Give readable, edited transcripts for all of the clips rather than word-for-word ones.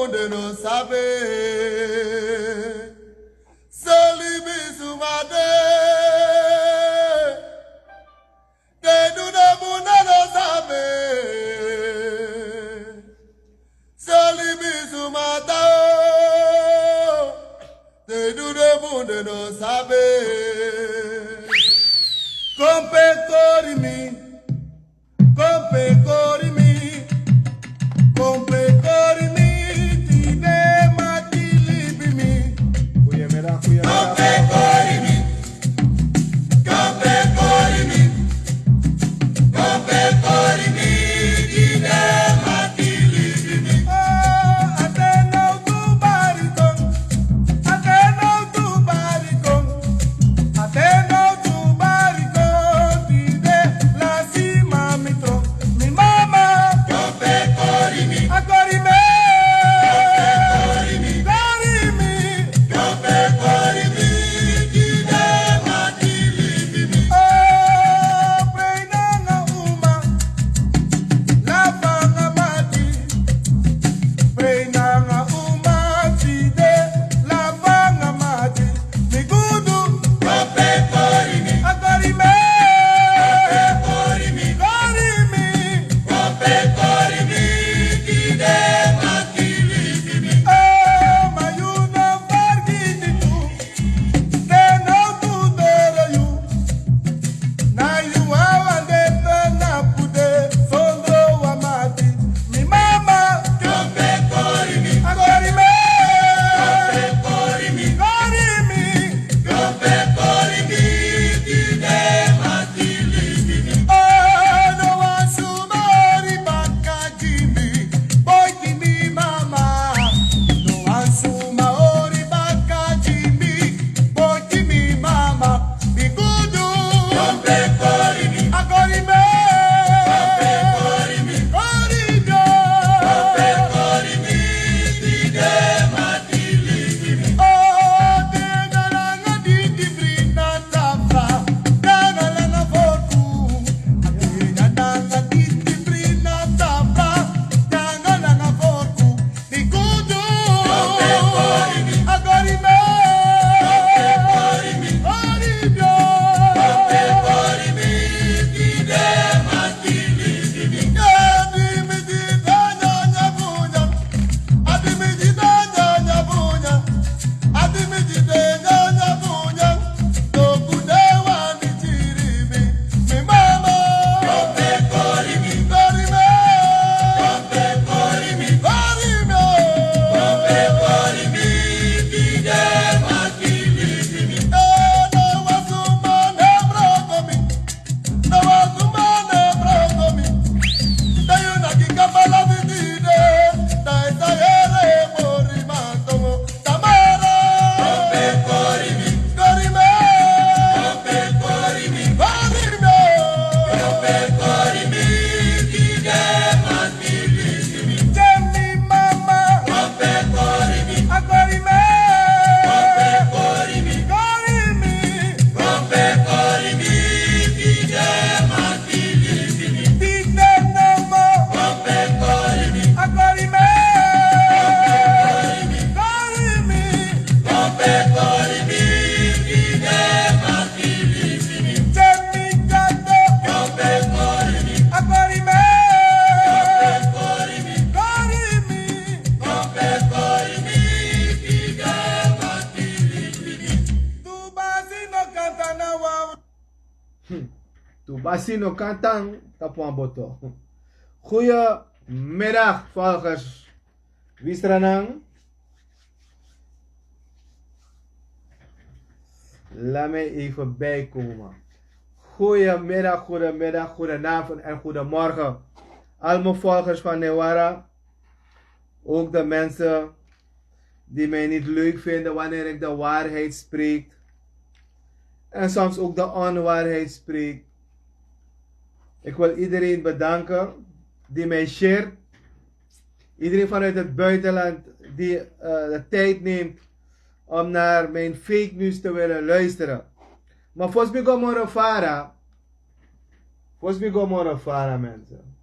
monde no sabe. Salibi sumade. Te do the monde no sabe. Salibi sumada. Te do the monde no sabe. Compe corimi. Compe corimi. Compe corimi. Tine matili bimi. Goedemiddag, goedemiddag. Compe corimi. Compe corimi. Compe corimi. Tine matili bimi. Oh, ateno tu baricon. Ateno tu baricon. Ateno tu baricon. Tine la cima mitro. Mi mama. Compe corimi. Acorime. Compe corimi. Compe corimi. Tine matili bimi. Oh, preina nga uma. Lava nga mati. Preina nga uma. Tine lava nga mati. Migudu. Compe corimi. Acorime. Compe corimi. Corimi. Compe corimi. Tine matili bimi. Oh, mayuna fargiti tu. Teno tu doro you. Na you awande na pude. Sondro wa mati. Mi mama. Compe corimi. Acorime. Compe corimi. Corimi. Compe corimi. Tine matili bimi. Oh, no asumari bakajimi. Boy kimi mama. No asumari bakajimi. Boy kimi mama. Bigudu. Compe corimi. Acorime. Compe corimi. Coribio. Compe corimi. Tine matili bimi. Oh, tena langa di brina tafra. Tena langa forku. Tena langa di brina tafra. Tena langa forku. Bigudu. Compe corimi. Acorime. Compe corimi. Coribio. Compe corimi. Tine matili bimi. Adimi di danya nyabunya. Adimi di danya nyabunya. Adimi di danya nyabunya. Tokudewa ni chirimi. Mi mama. Compe corimi. Corime. Compe corimi. Corime. Compe corimi. Tine matili bimi. No wasumane brokomi. No wasumane brokomi. Dayuna kikapala vidide. Daisayere mori matomo. Tamara. Compe corimi. Corime. Compe corimi. Corime. Compe corimi. Tine matili bimi. Jemi mama. Compe corimi. Acorime. Compe corimi. Corimi. Compe corimi. Tine matili bimi. Tine namo. Compe corimi. Acorime. Corimi. Compe corimi. Tine matili bimi. Jemi gato. Compe corimi. Acorime. Compe corimi. Corimi. Compe corimi. Tine matili bimi. Tu basi no canta na wa. Tu basi no kantang tapuan boto. Goedemiddag, volgers. Wi Sranan. Laat mij even bijkomen. Goedemiddag, goedemiddag, goedenavond en goedemorgen. Al mijn volgers van Newara. Ook de mensen die mij niet leuk vinden wanneer ik de waarheid spreek. En soms ook de onwaarheid spreek. Ik wil iedereen bedanken die mij shared. Iedereen vanuit het buitenland die de tijd neemt om naar mijn fake news te willen luisteren. Maar volgens mij komen we fara mensen.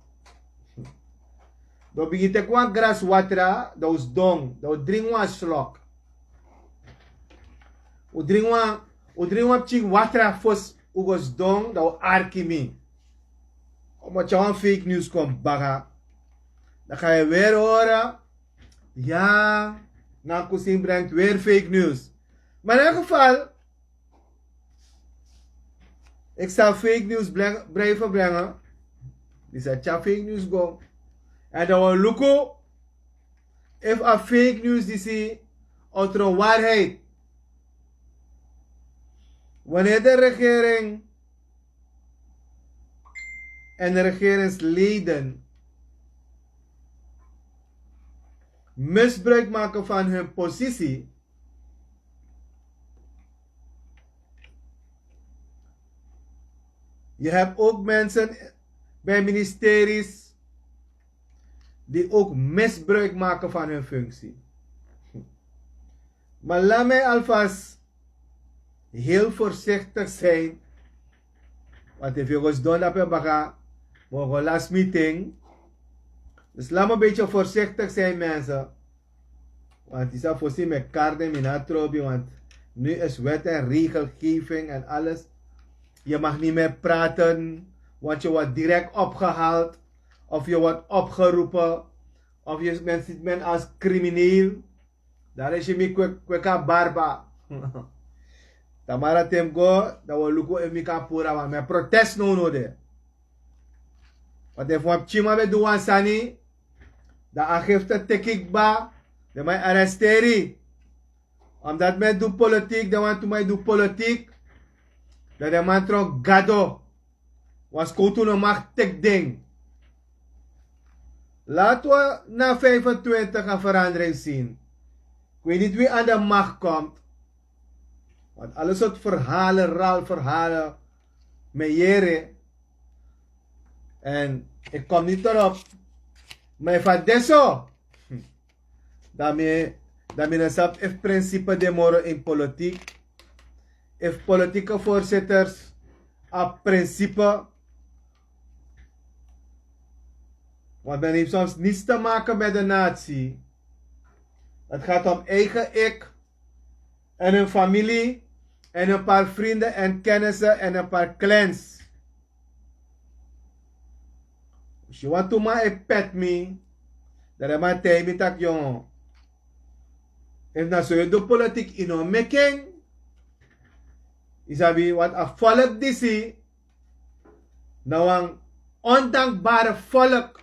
Dan begin te kwam gras watra, dat was dong, dat was drink one slok. U drink one chik watra fos, u was dong, dat was arkimi. Omdat je een fake news komt baga, dan ga je weer horen, ja, Nakusim brengt weer fake news. Maar in elk geval, ik zal fake news blijven brengen. Die zei, tja, fake news go. En dan we loeken, if a fake news die zie, uit een waarheid. Wanneer de regering en de regeringsleden misbruik maken van hun positie, je hebt ook mensen bij ministeries die ook misbruik maken van hun functie. Maar laat mij alvast heel voorzichtig zijn. Want if je was done op je baga, mogen last meeting. Dus laat me een beetje voorzichtig zijn, mensen. Want die zou voorzien met kaarten in haar trobi. Want nu is wet en regelgeving en alles. Je mag niet meer praten, want je wordt direct opgehaald. Of je wordt opgeroepen. Of je ziet men als crimineel. Daar is je mee kweka barba. Tamara temgo, dat we luko en mika pura, want mijn protest no de. Want if we chima be doen sani, dat aangifte tekik ba, de mij arresteri. Omdat mij doe politiek, dan want mij doe politiek. Dat de man trok gado. Was koutu no mag tek ding. Laten we na 25 een verandering zien. Ik weet niet wie aan de macht komt. Want alle soort verhalen, verhalen, mejere. En ik kom niet erop. Maar van deso. Daarmee sap if principe de moro in politiek. If politieke voorzitters op principe. Want men heeft soms niets te maken met de natie. Het gaat om eigen ik. En een familie. En een paar vrienden en kennissen en een paar clans. Als je want to maar pet me. Dat is maar tijd met jongen. If na zo je de politiek in een making. Isabi wat een volk disi. Nou een ondankbare volk.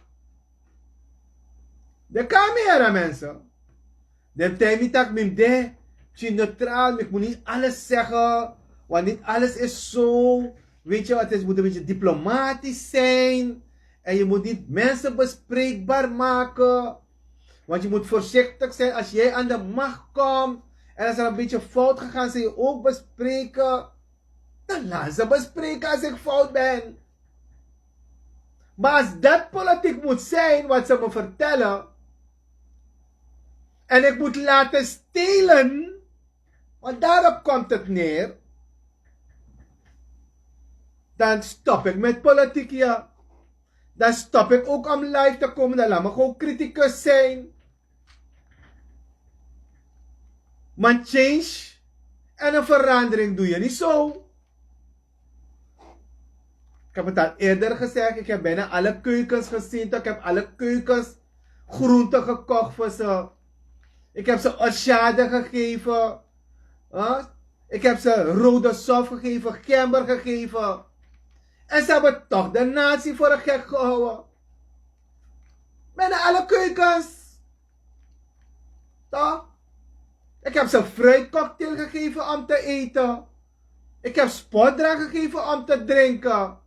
De kamera mensen. De tijd met me de. Je neutraal, ik moet niet alles zeggen, want niet alles is zo. Weet je wat, het moet een beetje diplomatisch zijn. En je moet niet mensen bespreekbaar maken. Want je moet voorzichtig zijn als jij aan de macht komt. En als er een beetje fout gegaan, zou je ook bespreken. Dan laat ze bespreken als ik fout ben. Maar als dat politiek moet zijn, wat ze me vertellen. En ik moet laten stelen. Want daarop komt het neer. Dan stop ik met politiek, ja. Dan stop ik ook om live te komen. Dan laat me gewoon criticus zijn. Maar change en een verandering doe je niet zo. Ik heb het al eerder gezegd. Ik heb bijna alle keukens gezien. Ik heb alle keukens groenten gekocht voor ze. Ik heb ze orchade gegeven. Ik heb ze rode sof gegeven, gember gegeven. En ze hebben toch de natie voor een gek gehouden. Bijna alle keukens. Toch? Ik heb ze fruitcocktail gegeven om te eten. Ik heb spotdrank gegeven om te drinken.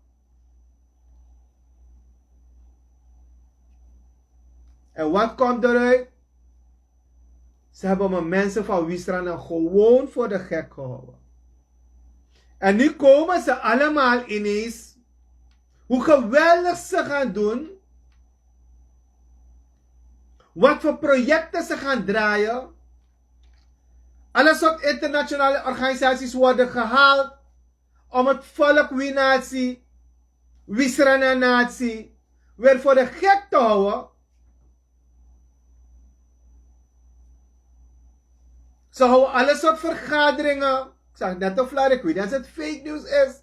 En wat komt eruit? Ze hebben me mensen van Wi Sranan gewoon voor de gek gehouden. En nu komen ze allemaal ineens. Hoe geweldig ze gaan doen. Wat voor projecten ze gaan draaien. Alle soort internationale organisaties worden gehaald. Om het volk Wi Sranan natie weer voor de gek te houden. Ze houden alle soort vergaderingen. Ik zag net een flauw, ik weet dat het fake news is.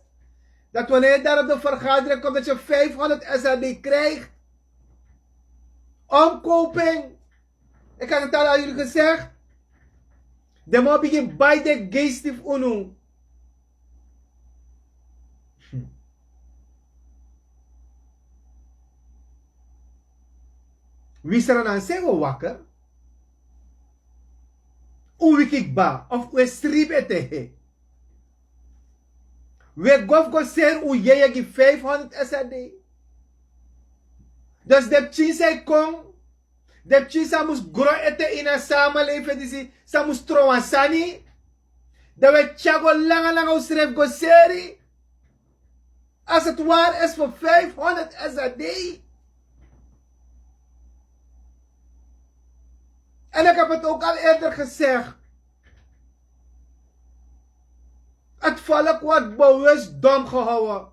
Dat wanneer je daar op de vergadering komt, dat je 500 SRD krijgt. Omkoping. Ik had het al aan jullie gezegd. De man begint bij de geestig unu. Wi Sranan zijn we wakker. Uwikik ba of we strip ete. We go ser u je 500 SRD. Dus de chinsa kon. De chinsa moest groeien ete in een samenleving. Die ze moest trouwen sani. Dat we chago lange schrijf go seri. Als het waar is voor 500 SRD. En ik heb het ook al eerder gezegd. Het volk wordt bewust dom gehouden.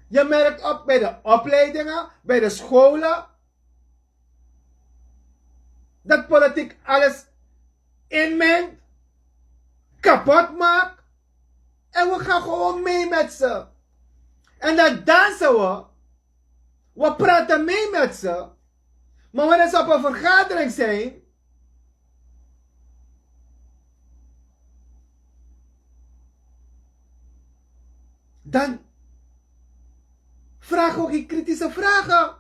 Je merkt op bij de opleidingen, bij de scholen. Dat politiek alles inmengt. Kapot maakt. En we gaan gewoon mee met ze. En dan dansen we. We praten mee met ze. Maar wanneer ze op een vergadering zijn, dan vraag ook die kritische vragen.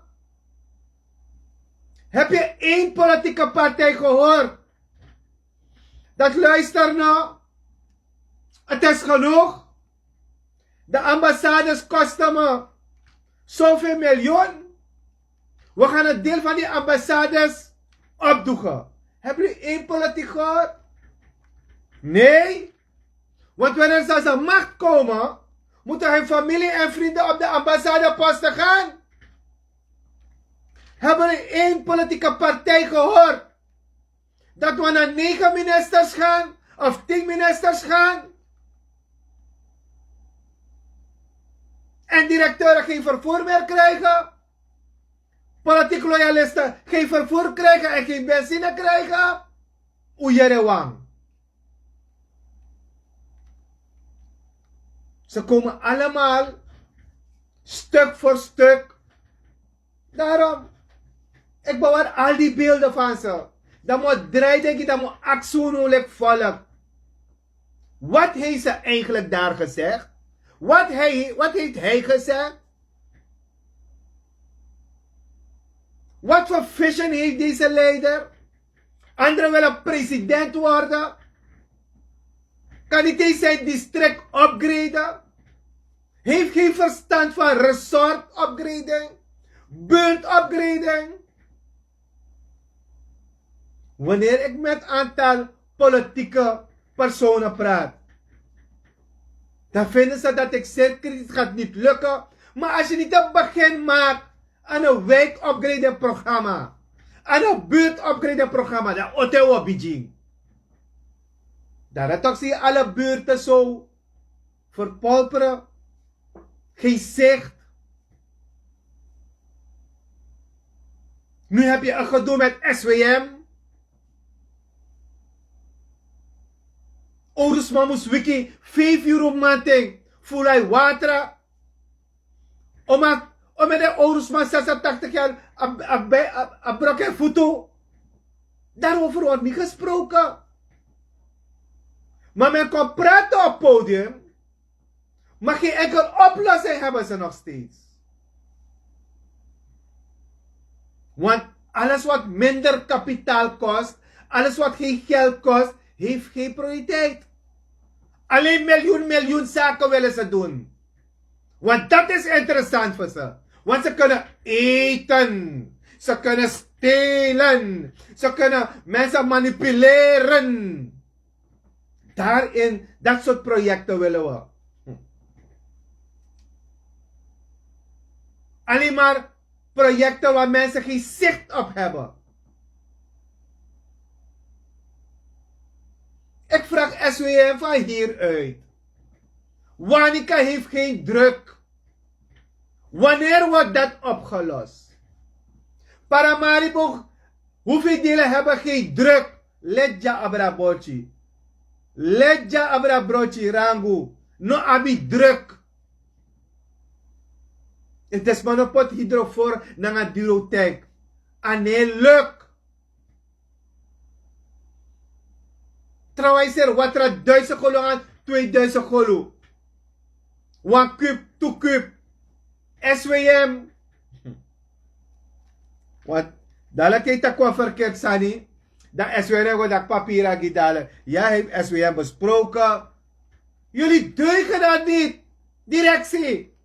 Heb je één politieke partij gehoord? Dat luister nou. Het is genoeg. De ambassades kosten me zoveel miljoen. We gaan een deel van die ambassades opdoegen. Hebben jullie één politiek gehoord? Nee. Want wanneer ze aan de macht komen, moeten hun familie en vrienden op de ambassadeposten gaan. Hebben jullie één politieke partij gehoord? Dat we naar 9 ministers gaan? Of 10 ministers gaan? En directeuren geen vervoer meer krijgen? Politiek loyalisten geen vervoer krijgen en geen benzine krijgen? Oejerewang. Ze komen allemaal stuk voor stuk. Daarom, ik bewaar al die beelden van ze. Dat moet draaien, dat moet actie volk. Wat heeft ze eigenlijk daar gezegd? Wat heeft hij gezegd? Wat voor vision heeft deze leider? Anderen willen president worden. Kan niet eens zijn district upgraden? Heeft geen verstand van resort upgrading? Buurt upgrading? Wanneer ik met een aantal politieke personen praat, dan vinden ze dat ik zeg, het gaat niet lukken. Maar als je niet een begin maakt aan een wijk upgrading programma, aan een buurt upgrading programma, dan otewo Beijing. Daar toch zie je alle buurten zo verpulperen. Geen zicht. Nu heb je een gedoe met SWM. Ouders moest wiki 5 euro maanding voor hij water. Om met de ouders 86 jaar een brokken foto. Daarover wordt niet gesproken. Maar men kan praten op het podium. Maar geen enkele oplossing hebben ze nog steeds. Want alles wat minder kapitaal kost, alles wat geen geld kost, heeft geen prioriteit. Alleen miljoen zaken willen ze doen. Want dat is interessant voor ze. Want ze kunnen eten. Ze kunnen stelen. Ze kunnen mensen manipuleren. Daarin, dat soort projecten willen we. Alleen maar projecten waar mensen geen zicht op hebben. Ik vraag SWM van hieruit. Wanica heeft geen druk. Wanneer wordt dat opgelost? Paramaribo, hoeveel delen hebben geen druk? Leja abra bochi. Leja abra brochi rangu. No abi druk. Het is maar een pot hydrofor na een durotek. Ane luk. Trouwens er wat er 1000 golo aan 2000 golo. 1 kub, 2 kub. SWM. Wat? Dadelijk heet dat qua verkeerd sani. Dat SWM wordt dat papier agidalen. Jij heeft SWM besproken. Jullie deugen dat niet. Directie.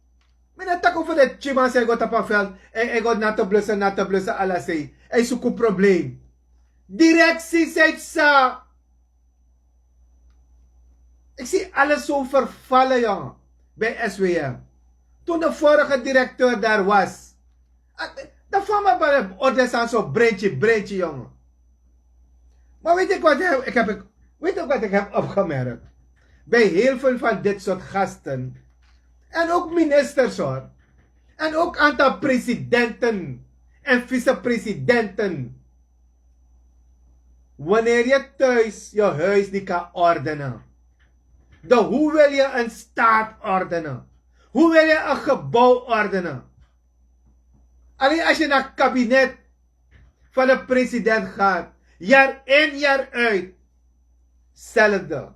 Men tak over de chima say got op een veld. En got na te blussen, alles say. En zoek een probleem. Directie zegt sa. Ik zie alles zo vervallen, jongen. Bij SWM. Toen de vorige directeur daar was. Dat van me bij de orders aan zo'n breintje, jongen. Maar weet ik wat ik heb opgemerkt? Bij heel veel van dit soort gasten. En ook ministers hoor. En ook aantal presidenten. En vicepresidenten. Wanneer je thuis je huis niet kan ordenen. Hoe wil je een staat ordenen? Hoe wil je een gebouw ordenen? Alleen als je naar het kabinet van de president gaat. Jaar in, jaar uit. Hetzelfde.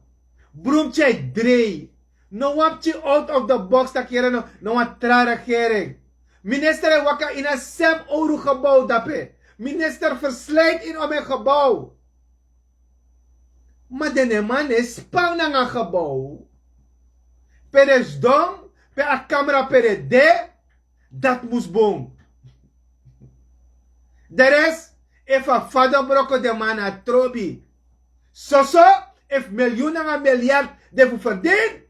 Broemtje drie. No wapje out of the box dat je no wat regering. Minister waka in een sem oru gebouw dape. Minister verslijt in om een gebouw. Maar de man is spang naar een gebouw. Per is dom, per a camera per de, dat moest boom. De rest, if a vader broko de man a trobi. So, if miljoenen en miljard de verdien,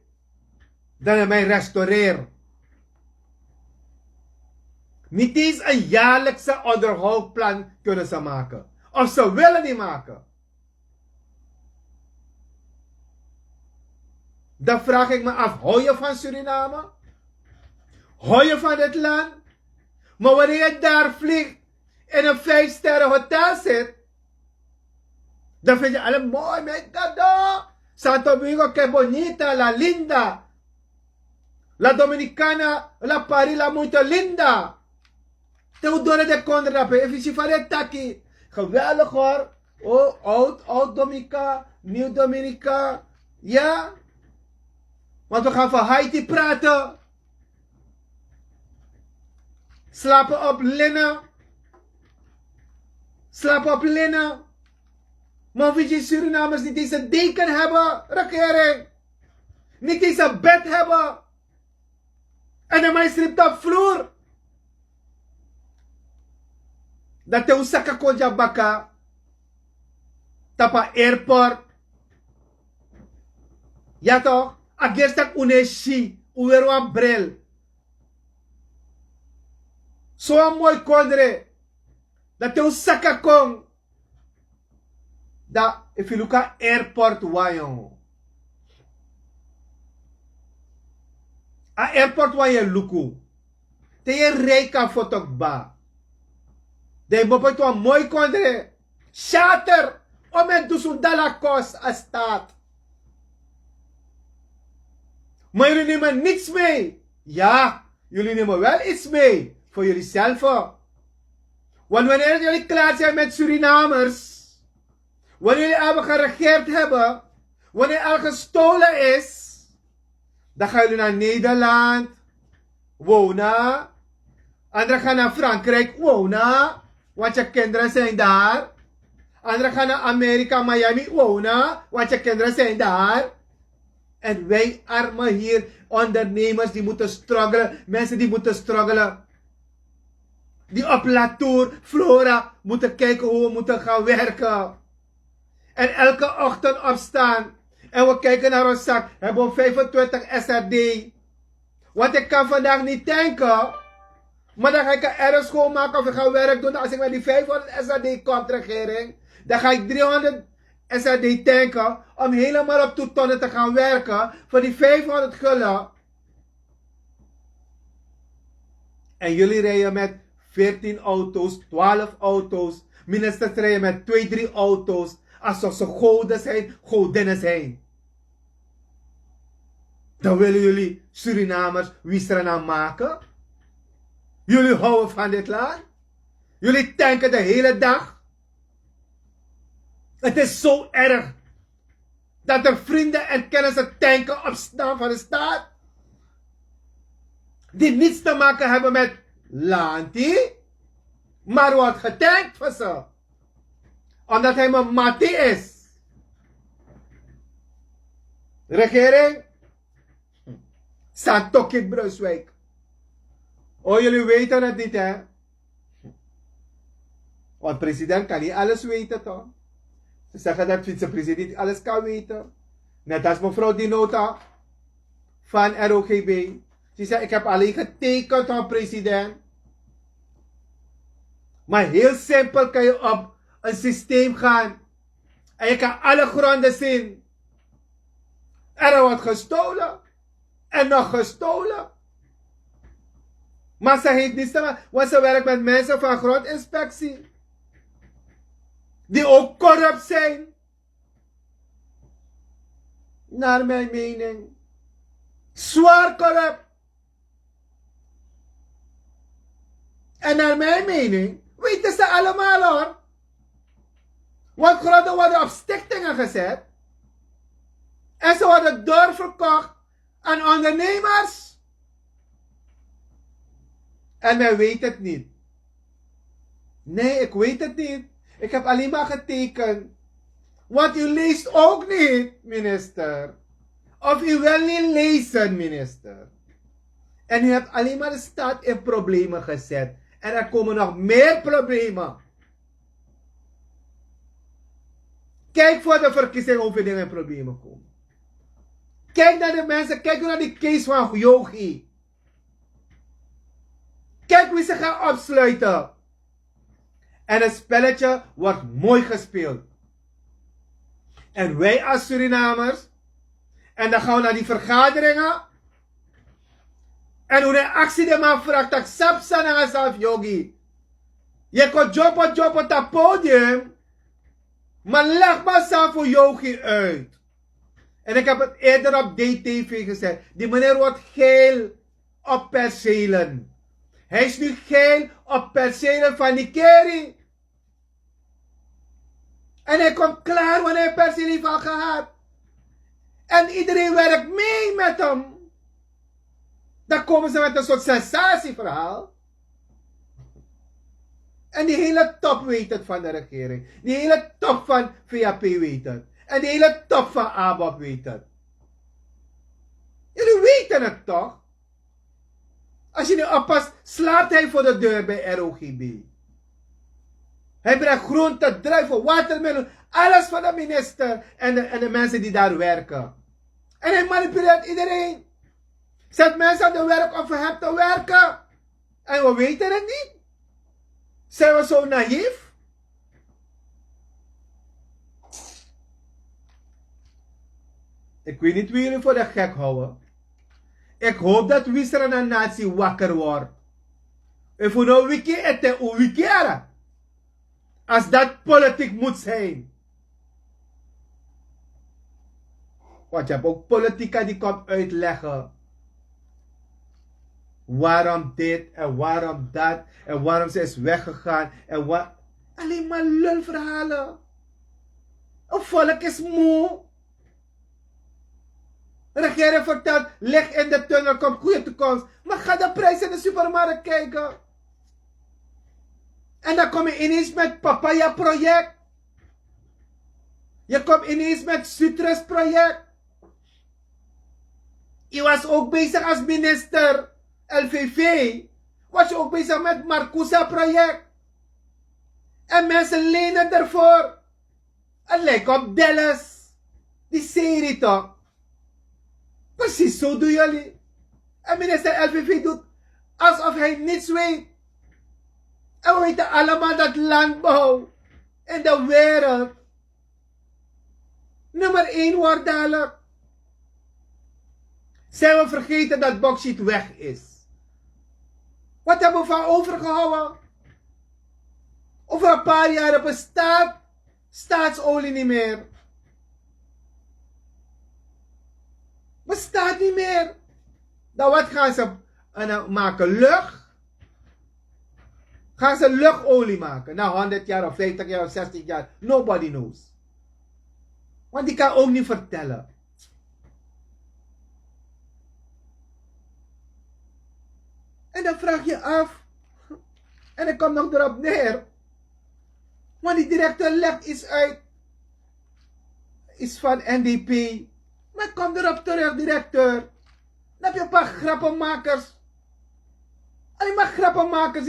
dan is mij restaureren. Niet eens een jaarlijkse onderhoudplan kunnen ze maken. Of ze willen niet maken. Dan vraag ik me af, hou je van Suriname? Hou je van dit land? Maar wanneer je daar vliegt in een 5-sterren hotel zit, dan vind je alle mooi, mijn gado. Santo Domingo, que bonita, la linda. La Dominicana, la Paris, la muito linda. Teodoro de Condrape, efficiënt van het taki. Geweldig hoor. Oh, oud Dominica, nieuw Dominica. Ja. Want we gaan van Haiti praten. Slapen op linnen. Slapen op linnen. Maar weet je, Surinamers niet eens een deken hebben, regering. Niet eens een bed hebben. En dan mij slipt op vloer. Dat te usaka koja baka. Tapa airport. Ja toch? Agerstak uneshi. Uwerwa brel. Zo mooi kondre. Dat te usaka kong. Dat if you look at airport wayon. A airport wayon luku. Te je reika fotok ba. De mooi to mooi kondre. Shatter. O men dusundala kos a staat. Maar jullie nemen niks mee. Ja, jullie nemen wel iets mee. Voor jullie zelf. Want wanneer jullie klaar zijn met Surinamers. Wanneer jullie hebben geregeerd hebben. Wanneer er gestolen is. Dan gaan jullie naar Nederland. Wonen. Anderen gaan naar Frankrijk wonen. Want je kinderen zijn daar. Anderen gaan naar Amerika, Miami wonen. Want je kinderen zijn daar. En wij armen hier, ondernemers die moeten struggelen. Mensen die moeten struggelen. Die op Latour, Flora moeten kijken hoe we moeten gaan werken. En elke ochtend opstaan. En we kijken naar ons zak. Hebben we 25 SRD. Want ik kan vandaag niet tanken. Maar dan ga ik ergens schoonmaken of ik ga werk doen. Als ik met die 500 SRD kom, regering. Dan ga ik 300 SRD tanken. Om helemaal op 2 tonnen te gaan werken. Voor die 500 gulden. En jullie rijden met 14 auto's, 12 auto's. Ministers rijden met 2, 3 auto's. alsof ze goden zijn, godinnen zijn. Dan willen jullie Surinamers Wi Sranan maken? Jullie houden van dit land? Jullie tanken de hele dag? Het is zo erg dat er vrienden en kennissen tanken op naam van de staat. Die niets te maken hebben met Lanti, maar wordt getankt voor ze. Omdat hij mijn mattie is. Regering, Santokik Brunswijk. Oh, jullie weten het niet, hè? Want president kan niet alles weten, toch? Ze zeggen dat vicepresident niet alles kan weten. Net als mevrouw Dinota van ROGB. Ze zei, ik heb alleen getekend aan president. Maar heel simpel kan je op een systeem gaan. En je kan alle gronden zien. Er wordt gestolen. En nog gestolen. Maar ze heeft niets te maken. Want ze werkt met mensen van grondinspectie. Die ook corrupt zijn. Naar mijn mening. Zwaar corrupt. En naar mijn mening weten ze allemaal hoor. Want gronden worden op stichtingen gezet. En ze worden doorverkocht aan ondernemers. En men weet het niet. Nee, ik weet het niet. Ik heb alleen maar getekend. Want u leest ook niet, minister. Of u wil niet lezen, minister. En u hebt alleen maar de staat in problemen gezet. En er komen nog meer problemen. Kijk voor de verkiezing of er dingen in problemen komen. Kijk naar de mensen. Kijk naar die case van Yogi. Kijk wie ze gaan opsluiten. En het spelletje wordt mooi gespeeld. En wij als Surinamers. En dan gaan we naar die vergaderingen. En hoe de actie de man vraagt. Dat sapsa naar zelf Yogi. Je kan job op dat podium. Maar leg maar zelf voor Yogi uit. En ik heb het eerder op DTV gezegd. Die meneer wordt geel op percelen. Hij is nu geel op percelen van Nikeri. En hij komt klaar wanneer hij percelen heeft al gehad. En iedereen werkt mee met hem. Dan komen ze met een soort sensatieverhaal. En die hele top weet het van de regering. Die hele top van VAP weet het. En die hele top van ABAP weet het. Jullie weten het toch? Als je nu oppast, slaapt hij voor de deur bij ROGB. Hij brengt groente, druiven, watermeloen, alles van de minister en de mensen die daar werken. En hij manipuleert iedereen. Zet mensen aan de werk om voor hem te werken. En we weten het niet. Zijn we zo naïef? Ik weet niet wie jullie voor de gek houden. Ik hoop dat Wi Sranan natie wakker wordt. En voor nou wiki ete u wikiara. Als dat politiek moet zijn. Want je hebt ook politica die komt uitleggen. Waarom dit en waarom dat. En waarom ze is weggegaan. En wat. Alleen maar lulverhalen. Een volk is moe. De regering vertelt, licht in de tunnel, komt goede toekomst. Maar ga de prijs in de supermarkt kijken. En dan kom je ineens met papaya project. Je komt ineens met citrus project. Je was ook bezig als minister LVV. Was je ook bezig met Marcusa project. En mensen lenen ervoor. Het lijkt op Dallas. Die serie toch. Precies zo doen jullie. En minister LVV doet alsof hij niets weet. En we weten allemaal dat landbouw in de wereld nummer 1 wordt dadelijk. Zijn we vergeten dat bauxiet weg is? Wat hebben we van overgehouden? Over een paar jaar bestaat Staatsolie niet meer. Bestaat niet meer. Dan wat gaan ze maken? Lucht? Gaan ze luchtolie maken? Na 100 jaar of 50 jaar of 60 jaar? Nobody knows. Want die kan ook niet vertellen. En dan vraag je af. En ik kom nog erop neer. Want die directeur legt iets uit. Is van NDP. Maar ik kom erop terug, directeur. Dan heb je een paar grappenmakers. Alleen maar grappenmakers.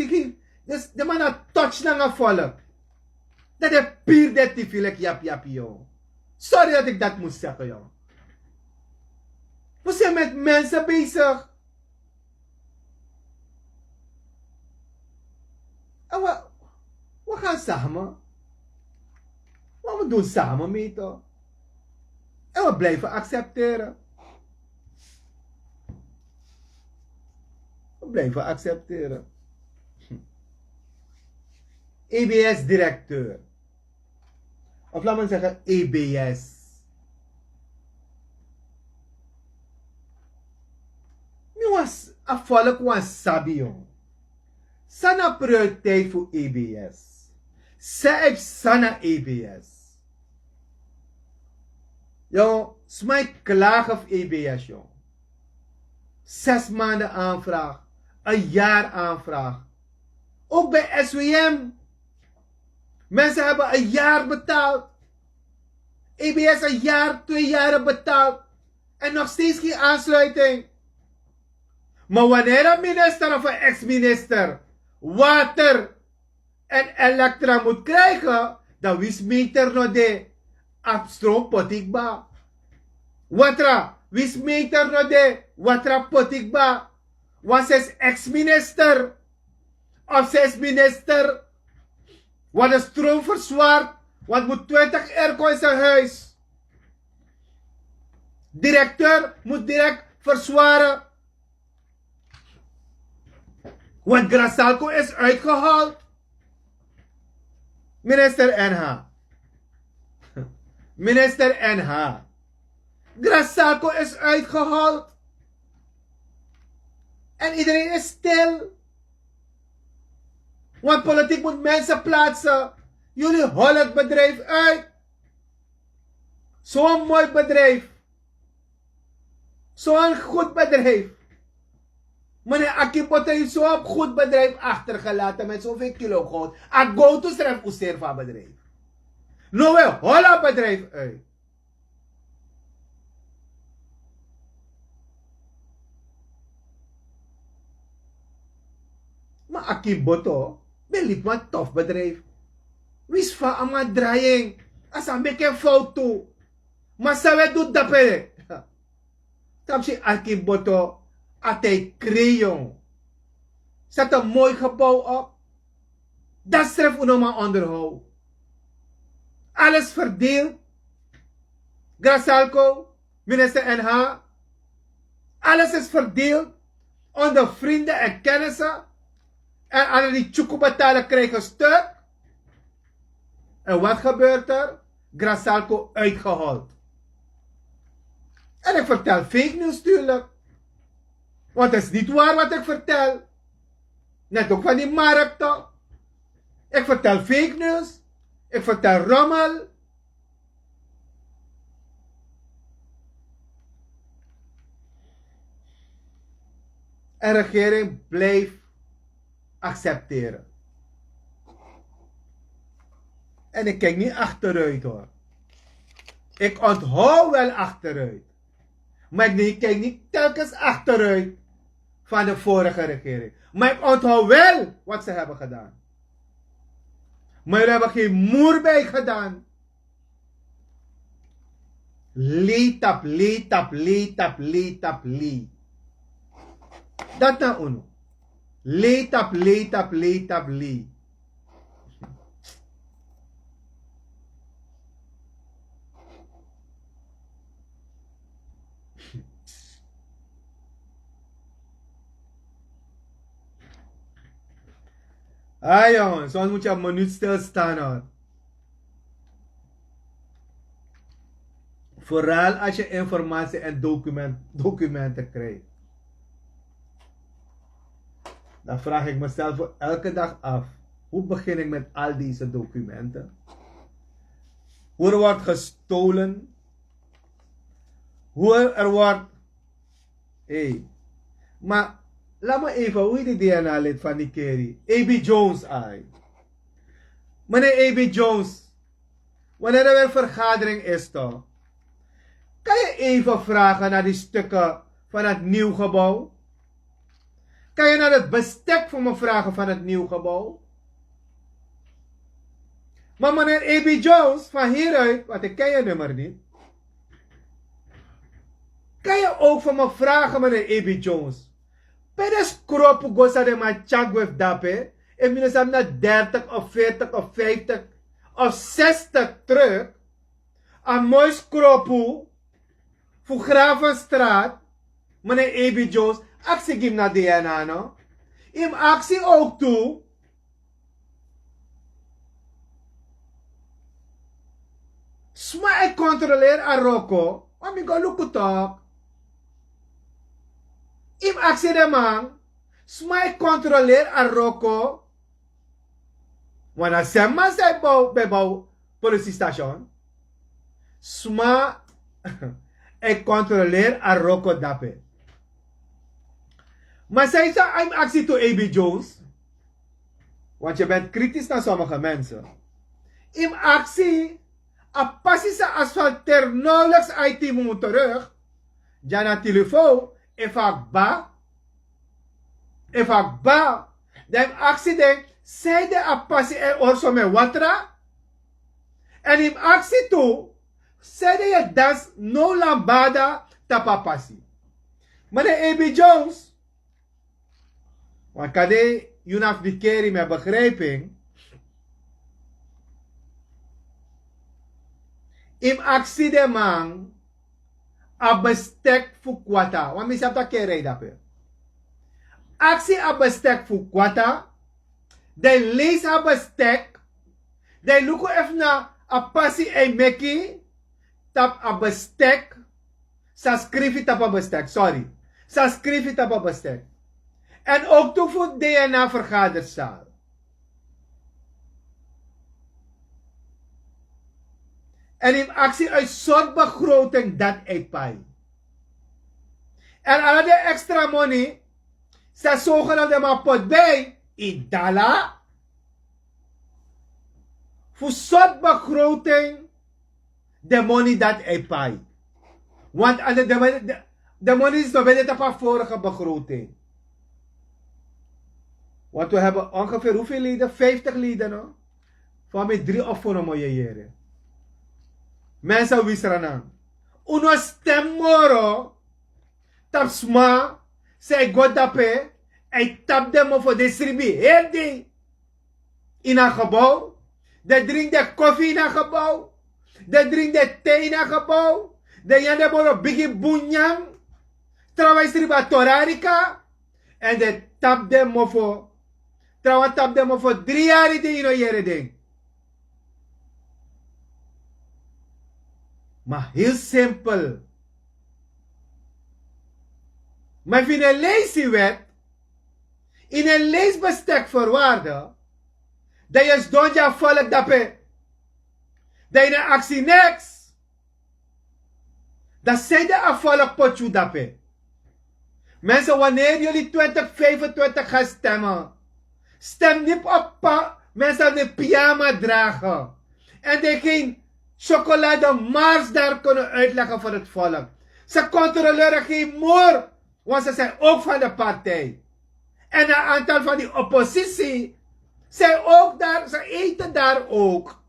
Dus de man had touch naar een volk. Dat is puur dat die viel ik jap, joh. Sorry dat ik dat moest zeggen, joh. We zijn met mensen bezig. En we gaan samen. Maar we doen samen mee, toch? En we blijven accepteren. We blijven accepteren. EBS-directeur. Of laat me zeggen EBS. Nu was afvallig was sabion. Sana prioriteit voor EBS. Zij heeft sana EBS. Yo, smijt klagen voor EBS, joh. 6 maanden aanvraag. Een jaar aanvraag. Ook bij SWM. Mensen hebben een jaar betaald. EBS een jaar, 2 jaren betaald. En nog steeds geen aansluiting. Maar wanneer een minister of een ex-minister water en elektra moet krijgen, dan wist meter no de afstroom potikba. Watra, wist meter no de watra potikba. Want ze is ex-minister of ze is minister. Wat de stroom verzwaart, want moet 20 airco in zijn huis. Directeur moet direct verzwaren. Want Grasalco is uitgehaald. Minister NH. Minister NH. Grasalco is uitgehaald. En iedereen is stil. Want politiek moet mensen plaatsen. Jullie hollen het bedrijf uit. Zo'n mooi bedrijf. Zo'n goed bedrijf. Meneer Akibote heeft zo'n goed bedrijf achtergelaten met zoveel kilo goud. A go to stref userva bedrijf. Nou we hollen bedrijf uit. Maar Akiboto beliep een tof bedrijf. Wist van ama draaiing. Als een beetje fout toe. Maar ze doet dat per. Tapje Akiboto. Atay kreyon. Zet een mooi gebouw op. Dat streft unoma onderhoud. Alles verdeeld. Grasalco, minister NH. Alles is verdeeld onder vrienden en kennissen. En alle die tjoekobetalen krijgen stuk. En wat gebeurt er? Grasalco uitgehaald. En ik vertel fake news natuurlijk. Want het is niet waar wat ik vertel. Net ook van die markt toch. Ik vertel fake news. Ik vertel rommel. En de regering blijft accepteren. En ik kijk niet achteruit hoor. Ik onthoud wel achteruit. Maar ik kijk niet telkens achteruit van de vorige regering. Maar ik onthoud wel wat ze hebben gedaan. Maar jullie hebben geen moer bij gedaan. Leetap. Dat na uno. Leetap. Ah jongens, soms moet je een minuut stilstaan hoor. Vooral als je informatie en documenten krijgt. Dan vraag ik mezelf elke dag af. Hoe begin ik met al deze documenten? Hoe er wordt gestolen. Hoe er wordt... Maar laat me even, hoe is die DNA-lid van die Kerry? A.B. Jones, Meneer A.B. Jones, wanneer er weer vergadering is toch? Kan je even vragen naar die stukken van het nieuw gebouw? Kan je naar het bestek voor me vragen van het nieuw gebouw? Maar meneer A.B. Jones, van hieruit, want ik ken je nummer niet. Kan je ook van me vragen, meneer A.B. Jones? Pedes kropu gosa de ma chagwef dape. En minstens na 30 of 40 of 50 of 60 terug. Een mooi kropu. Voor Gravenstraat. Meneer A.B. Jones. Actie gim na DNA, no? Im actie ook toe. Sma ik controleer a Rocco. Want ik ga look talk. Im actie de man. Sma ik controleer a Rocco. Wanneer ze maar zijn bij politiestation. Sma ik controleer a Rocco dape. Maar zij zei I'm actie to A.B. Jones. Want je bent kritisch naar sommige mensen. Im actie. A passie sa asfalteer nauwelijks IT moet terug. Ja na telefoon. If ik ba. Dan actie denk. Zij de a passie er orso me watra. En im actie toe. Zij de je das no lambada tapa passie. Meneer A.B. Jones. Want kade Junaf die Kerry met begrijping. Im actie de man. A bestek fu kwata. Want misap ta kere dape. Actie a bestek fu kwata. De lees a bestek. De luko even na a passie e meki. Tap a bestek. Sa skrifi tap a bestek. Sorry. Sa skrifi tap a bestek. En ook toe voor DNA vergaderzaal. En in actie uit soort begroting dat ik pai. En alle de extra money. Ze zogenaamde maar pot bij. In dollar. Voor soort begroting. De money dat ik pai. Want de money is nog bij de vorige begroting. Want we hebben ongeveer hoeveel leden? 50 leden, no? Van mij 3 of 4 mooie jaren. Mensen Wi Sranan. Uno stem moro. Tap sma. Say god dape. I tap them voor distributie. Heel die. In een gebouw. De drink de koffie in een gebouw. De drink de thee in een gebouw. De jande boro bigi bunyang. Trouwens riba torarika. En de tap them voor. Trouwens tap them voor 3 jaar die in een jere ding. Maar heel simpel. Maar in een leeswet, in een leesbestek voorwaarden, dat je donja volk dape, dat je een actie niks, dat zij de afvallig potje dape. Mensen, wanneer jullie 2025 gaan stemmen, stem niet op mensen die pyjama dragen. En die geen chocolade Mars daar kunnen uitleggen voor het volk. Ze controleren geen moer, want ze zijn ook van de partij. En een aantal van die oppositie zijn ook daar, ze eten daar ook.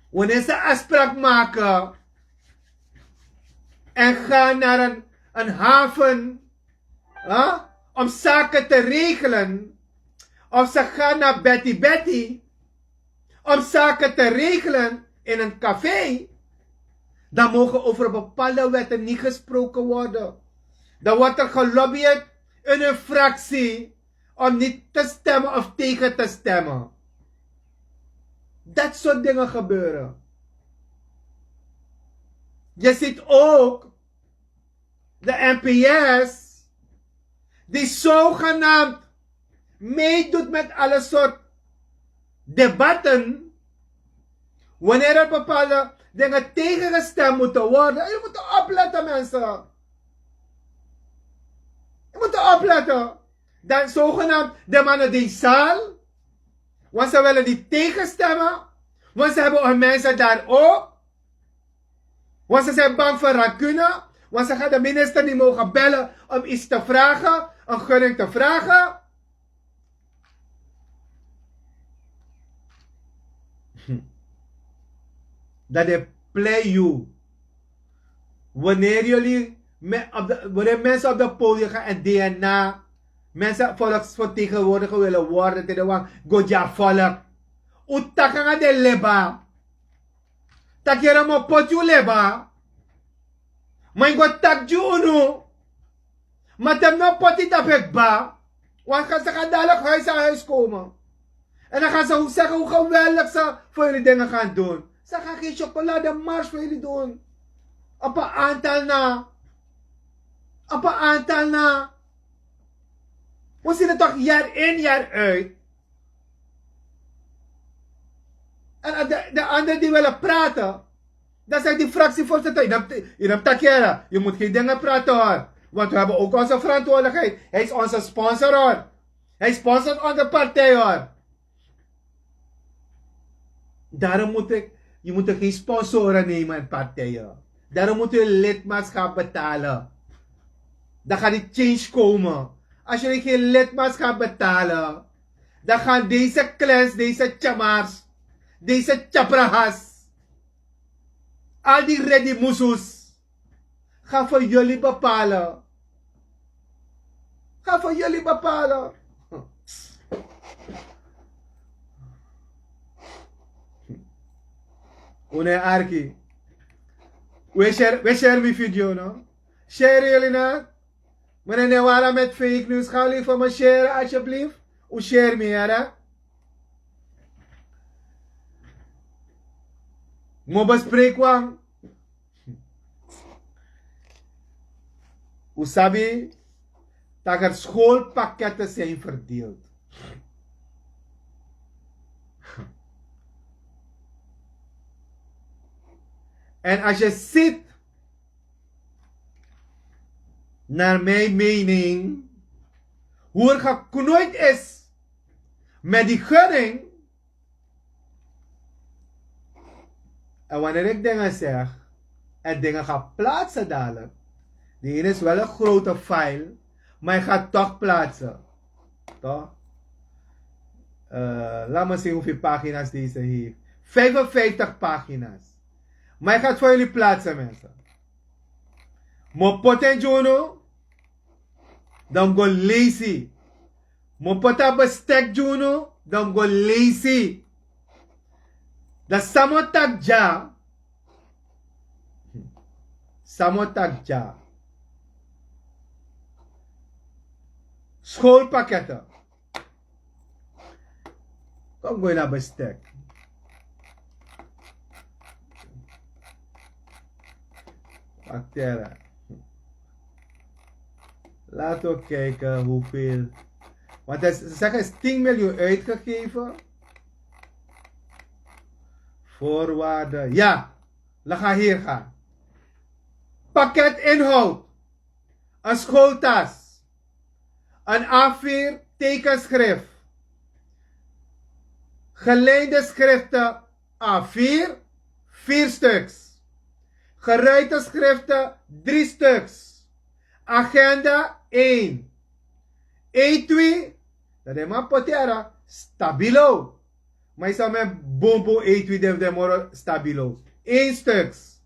Wanneer ze afspraak maken en gaan naar een haven om zaken te regelen, of ze gaan naar Betty Betty om zaken te regelen in een café, dan mogen over bepaalde wetten niet gesproken worden. Dan wordt er gelobbyd in een fractie om niet te stemmen of tegen te stemmen. Dat soort dingen gebeuren. Je ziet ook de NPS die zogenaamd meedoet met alle soort debatten wanneer er bepaalde dingen tegengestemd moeten worden. Je moet opletten, mensen. Je moet opletten. Dan zogenaamd de mannen die zaal, want ze willen die tegenstemmen, want ze hebben ook mensen daar ook, want ze zijn bang voor racune, want ze gaan de minister niet mogen bellen om iets te vragen, een gunning te vragen. Dat de play you. Wanneer mensen op de podium gaan en DNA, mensen volksvertegenwoordiger willen worden, te de wang, godja volk. Utaka nga de leba. Takira mo potju leba. Maar ik tak ju unu. Maar tem no poti tapek ba. Want gaan ze gaan dadelijk huis aan huis komen. En dan gaan ze zeggen hoe geweldig ze voor jullie dingen gaan doen. Ze gaan geen chocolademars voor jullie doen. Op een aantal na. Op een aantal na. We zien het toch jaar in jaar uit. En de anderen die willen praten. Dan zegt die fractievoorzitter. Je hebt takera. Je moet geen dingen praten hoor. Want we hebben ook onze verantwoordelijkheid. Hij is onze sponsor hoor. Hij sponsort onze partij hoor. Daarom je moet geen sponsoren nemen in partijen. Daarom moet je lidmaatschap betalen. Dan gaat die change komen. Als je geen lidmaatschap betalen, dan gaan deze clans, deze chamars, deze chaprahas, al die ready musus, gaan voor jullie bepalen. Gaan voor jullie bepalen. Une arki. We share mijn video, no? Share jullie nou? Meneer Newara met fake news. Gaan jullie voor me share, alsjeblieft? Hoe share me, hè? Mo besprekwang. Hoe sabi dat er schoolpakketten zijn verdeeld. En als je ziet, naar mijn mening, hoe er geknoeid is met die gunning. En wanneer ik dingen zeg en dingen ga plaatsen dadelijk, die ene is wel een grote file, maar je gaat toch plaatsen. Toch? Laat me zien hoeveel pagina's deze heeft. 55 pagina's. Maar ik ga het voor jullie plaatsen, mensen. Mo poten juno, dan go lazy. Mo pota bestek juno, dan go lazy. Da samotak ja. Samotak ja. Schoolpakketten. Kom go naar bestek. Actera. Laten we kijken hoeveel. Want ze zeggen is 10 miljoen uitgegeven. Voorwaarden. Ja, dan ga hier gaan. Pakket inhoud. Een schooltas. Een A4 tekenschrift. Geleende schriften A4, 4 stuks. Geruite schriften 3 stuks. Agenda 1. E2. Dat is maar potera. Stabilo. Maar je zou met bombo E2 de moro stabilo. 1 stuks.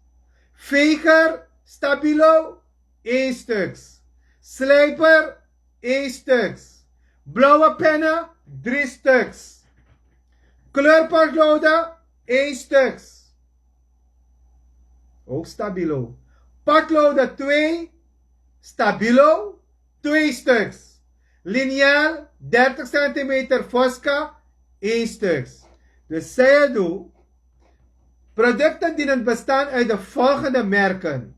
Veger stabilo. 1 stuks. Slijper 1 stuks. Blauwe pennen 3 stuks. Kleurpotloden 1 stuks. Ook stabilo. Potloden 2. Stabilo 2 stuks. Lineaal 30 cm Fosca 1 stuks. Dus zij doet Producten dienen bestaan uit de volgende merken.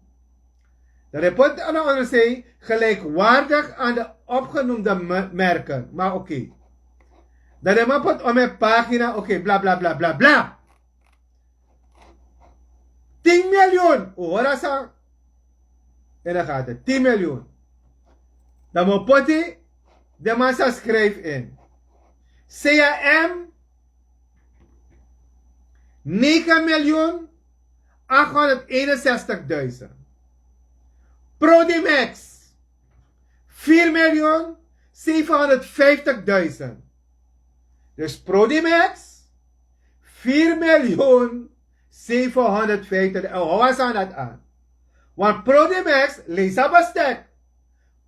De rapport aan de onder zei gelijkwaardig aan de opgenoemde merken. Maar oké. Dat de rapport op mijn pagina, oké, bla bla bla bla bla. 10 miljoen. Hoor dat zo? En dan gaat het. 10 miljoen. Dan moet potie, de massa schrijft in. CAM 9.861.000. Prodimax 4.750.000. Dus Prodimax 4.750.000. En hou eens aan dat aan. Want Prodimax lees dat bestek.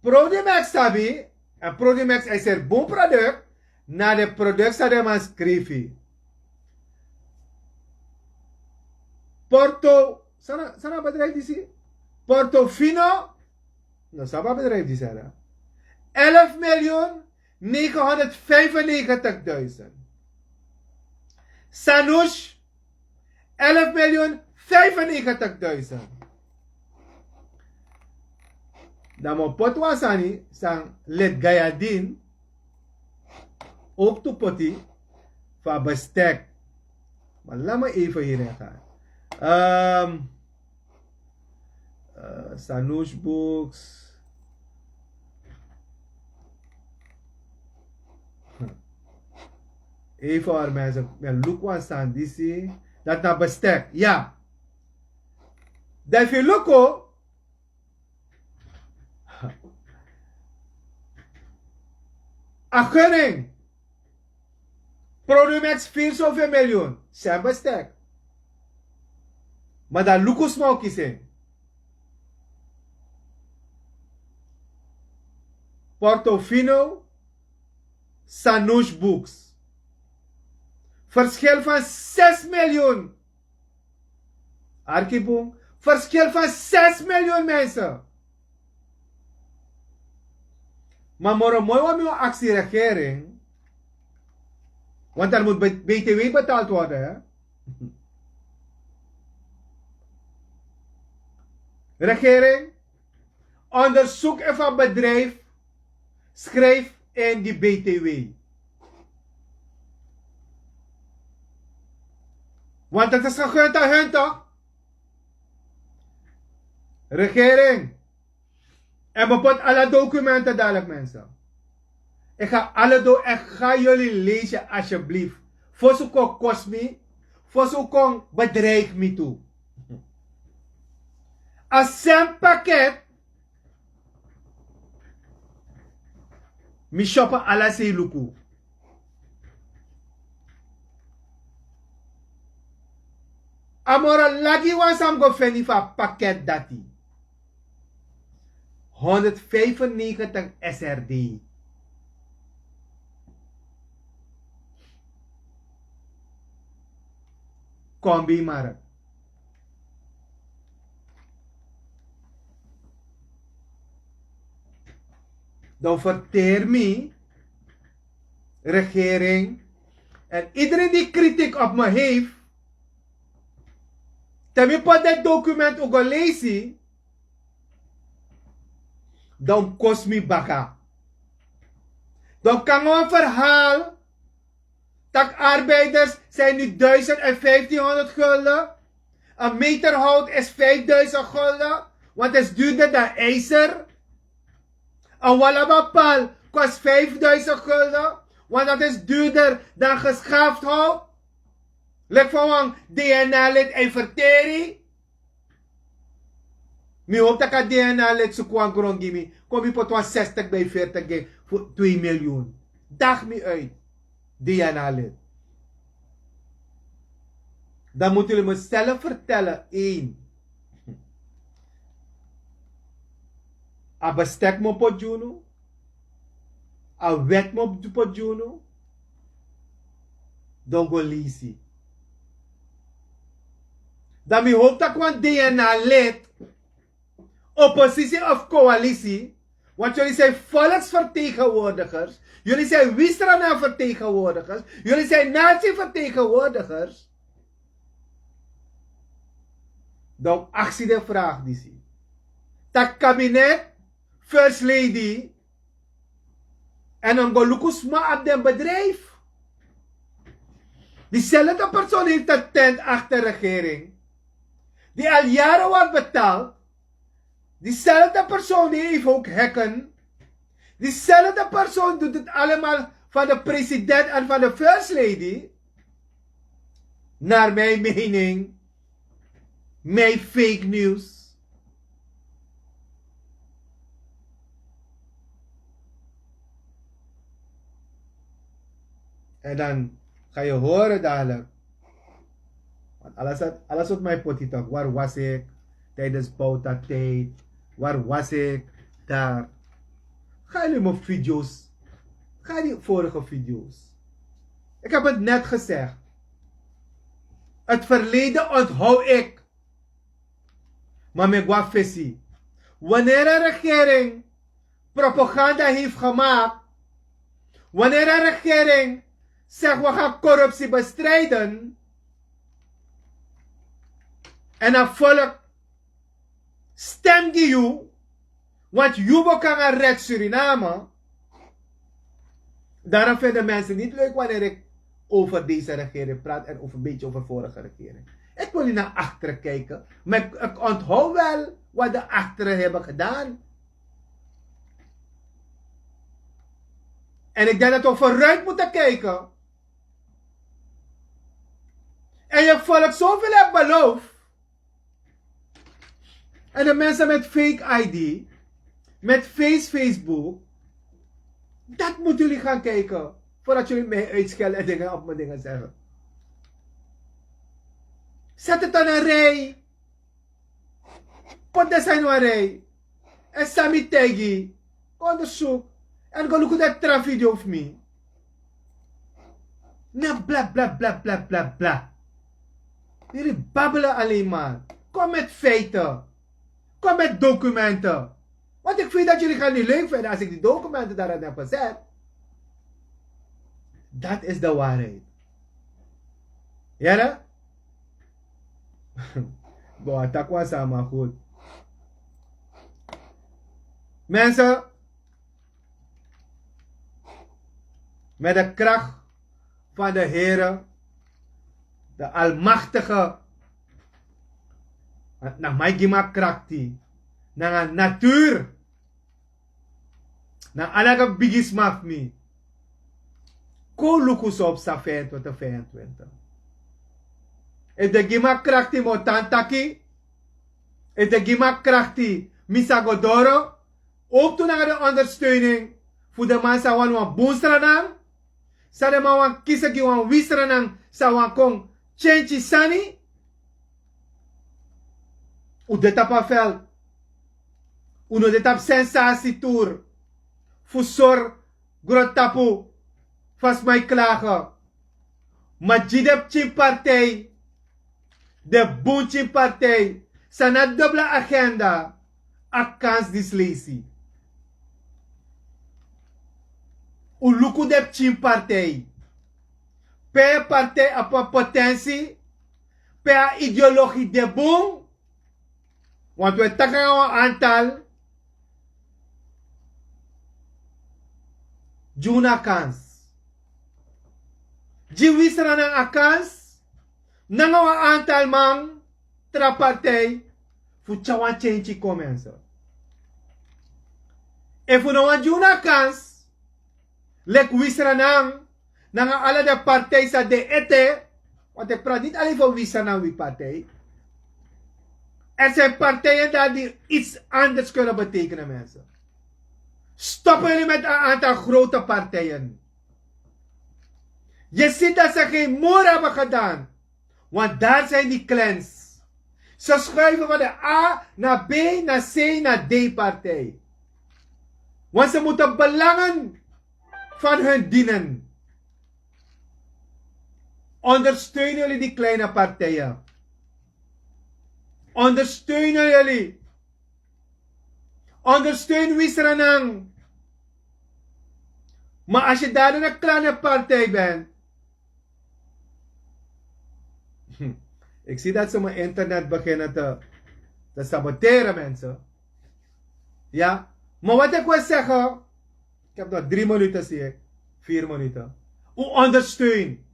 Prodimax sabi. En Prodimax is een bon product. Na de product dat man schreef. Sana bedrijf die zie? Portofino. Nou, Saba bedrijf die zei dat. 11.995.000. Sanush 11.095.000. Dan moet potwasani sang let gayadin ook to poti van bestek. Maar laat me even hierin gaan. Sanush books. Even voor mensen, mijn look was staan, die zie dat naar bestek. Ja. Dat je look a gunning. Produmex 4 zoveel miljoen. Zijn bestek. Maar dat look smoky zijn. Portofino, Sanush Books. Verschil van 6 miljoen. Arkiboom. Verschil van 6 miljoen mensen. Maar mooi wat mijn actieregering. Want er moet BTW betaald worden. Hè? Regering. Onderzoek even bedrijf. Schrijf in die BTW. Want het is gegund aan hun toch? Regering. En bepot alle documenten dadelijk mensen. Ik ga jullie lezen alsjeblieft. Voor zo'n kost me. Voor zo'n bedreig me toe. Als een pakket. Mi shoppen alles in luku. Amora lagi wansam go feni fa pakket dati. 195 SRD. Combi markt. Dan verteer me, regering, en iedereen die kritiek op me heeft, terwijl ik dat document ook al lees, dan kost me baka. Dan kan een verhaal dat arbeiders zijn nu 1000 en 1500 gulden. Een meter hout is 5000 gulden, want het is duurder dan ijzer. Een wallabapal kost 5000 gulden, want dat is duurder dan geschaafd hout. Lek van een DNA-lid en vertering. Mi hoop dat ik DNA-lid zo kwam grondgimi. Kom je pot 60 bij 40 voor 2 miljoen. Dag me uit. DNA-lid. Dan moeten jullie me zelf vertellen. 1. A bestek mo po juno. A wet mo po juno. Don go lisi. Dan mi hoop dat kwam DNA-lid. Oppositie of coalitie. Want jullie zijn volksvertegenwoordigers. Jullie zijn Wi Sranan vertegenwoordigers. Jullie zijn natievertegenwoordigers. De actie de vraag die zie. Dat kabinet, first lady, en dan go lukusma op den bedrijf. Diezelfde persoon heeft een tent achter de regering. Die al jaren wordt betaald. Diezelfde persoon die heeft ook hekken. Diezelfde persoon doet het allemaal van de president en van de first lady. Naar mijn mening. Mijn fake news. En dan ga je horen dadelijk. Want alles op mijn potietok. Waar was ik tijdens bouwtijd? Waar was ik daar? Ga jullie mijn video's. Ga die vorige video's. Ik heb het net gezegd. Het verleden onthoud ik. Maar met wat visie. Wanneer een regering propaganda heeft gemaakt. Wanneer een regering zegt we gaan corruptie bestrijden. En dan volk stem die you. Want you kan een red Suriname. Daarom vinden mensen niet leuk wanneer ik over deze regering praat en over een beetje over vorige regering. Ik wil niet naar achteren kijken, maar ik onthoud wel wat de achteren hebben gedaan. En ik denk dat we vooruit moeten kijken. En je volk zoveel hebt beloofd. En de mensen met fake ID, met Facebook, dat moeten jullie gaan kijken. Voordat jullie mij uitschelden en dingen op mijn dingen zeggen. Zet het aan een rij. Pot de zijn een rij. En Sami Tegi. Onderzoek. En go look at that trap video of me. Nou bla bla bla bla bla bla. Jullie babbelen alleen maar. Kom met feiten. Kom met documenten. Want ik vind dat jullie gaan niet leuk vinden als ik die documenten daarin heb gezet. Dat is de waarheid. Ja? Boah, dat was allemaal goed. Mensen, met de kracht van de Heere, de Almachtige, na mij gima krachti, na natuur, na alaga bigis mafmi, ko lukus op sa 25. If de gima krachti mo tantaki, if de gima krachti misagodoro, ook toen naar de ondersteuning voor de mensen die wan Wi Sranan, sa de man wan kisa ki wan Wi Sranan sa wan kong chenchi sani, u de tap afel, u no de tap sensatie tour, fusor grotapu, vast mij klagen, maar jidep chin partij, de boentje partij, sa na dubbele agenda, a kans dislesi. U luku de chin partij. Per partij op potentie. Per ideologie de boom. Want we takken een aantal. Juna kans. Wi Sranan a kans. Nanga een aantal man. Tra partij. Fu chawan change comensa. E fu no wan juna kans. Lek Wi Sranan. Nanga alle de partij sa de ete. Want ik praat niet alleen van Wi Sranan wie partij. Er zijn partijen daar die iets anders kunnen betekenen, mensen. Stoppen jullie met een aantal grote partijen. Je ziet dat ze geen moer hebben gedaan. Want daar zijn die clans. Ze schuiven van de A naar B, naar C, naar D partij. Want ze moeten belangen van hun dienen. Ondersteunen jullie die kleine partijen. Ondersteunen jullie. Ondersteun Wi Sranan. Maar als je daar een kleine partij bent. Ik zie dat ze mijn internet beginnen te saboteren, mensen. Ja, maar wat ik wil zeggen, ik heb nog 3 minuten, zie ik. 4 minuten. U ondersteun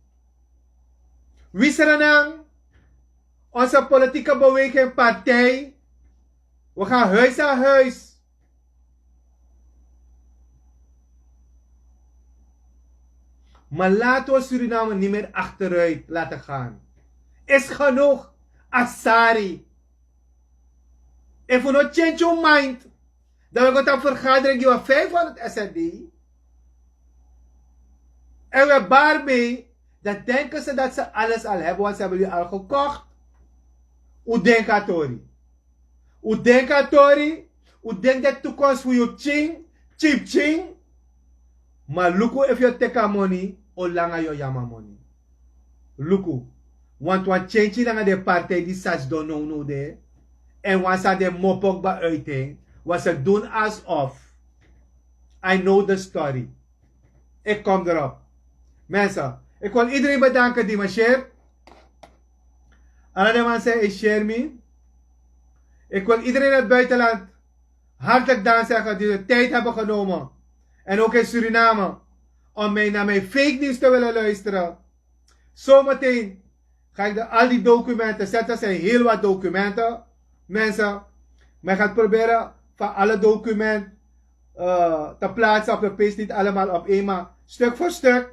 Wi Sranan, onze politieke beweging, partij. We gaan huis aan huis. Maar laten we Suriname niet meer achteruit laten gaan. Is genoeg. Asari. If we not change your mind, dan we gaan een vergadering die we 500 SND. En we baarbij, dan denken ze dat ze alles al hebben, want ze hebben jullie al gekocht. U denkt aan Tori. U denkt aan Tori. U denkt dat de toekomst voor je ching, cheap ching. Maar luku if you take a money, o langa yo yama money. Luku. Want wan change langa de partij die sats don't know no de. En wan sa de mopok ba uiting. Was ze doen alsof. I know the story. Ik kom erop. Mensen, ik wil iedereen bedanken die me share. Alle de mensen is share me. Ik wil iedereen in het buitenland hartelijk dank zeggen die de tijd hebben genomen. En ook in Suriname. Om mij naar mijn fake nieuws te willen luisteren. Zometeen ga ik al die documenten zetten. Er zijn heel wat documenten. Mensen, men gaat proberen van alle documenten te plaatsen op de page. Niet allemaal op één, maar stuk voor stuk.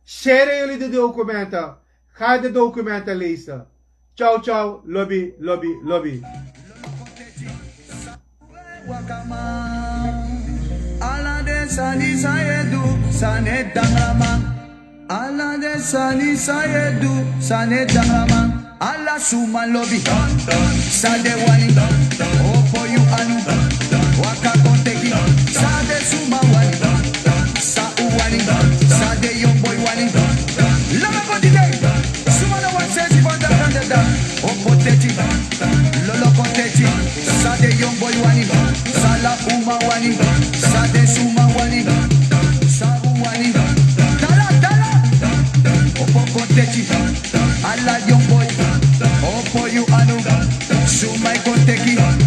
Share jullie de documenten. Ga de documenten lezen. Ciao, ciao. Lobby, lobby, lobby. Ala de sani sayedu sane dangrama. Ala de sani sayedu sane dangrama. Ala suma lobby. Sade wani. Opo you anu. Waka konteki. Sade suma wani. Sa uwani. Sade young boy wani. Lama kontiki. Suma no one says if under kandada. Opo teti. Lolo konteki. Sade young boy wani. Sala uma wani. Sade suma wani. Sabu wani. Dala. Opo konteki. Ala young boy. Opo you anu. Sumai konteki.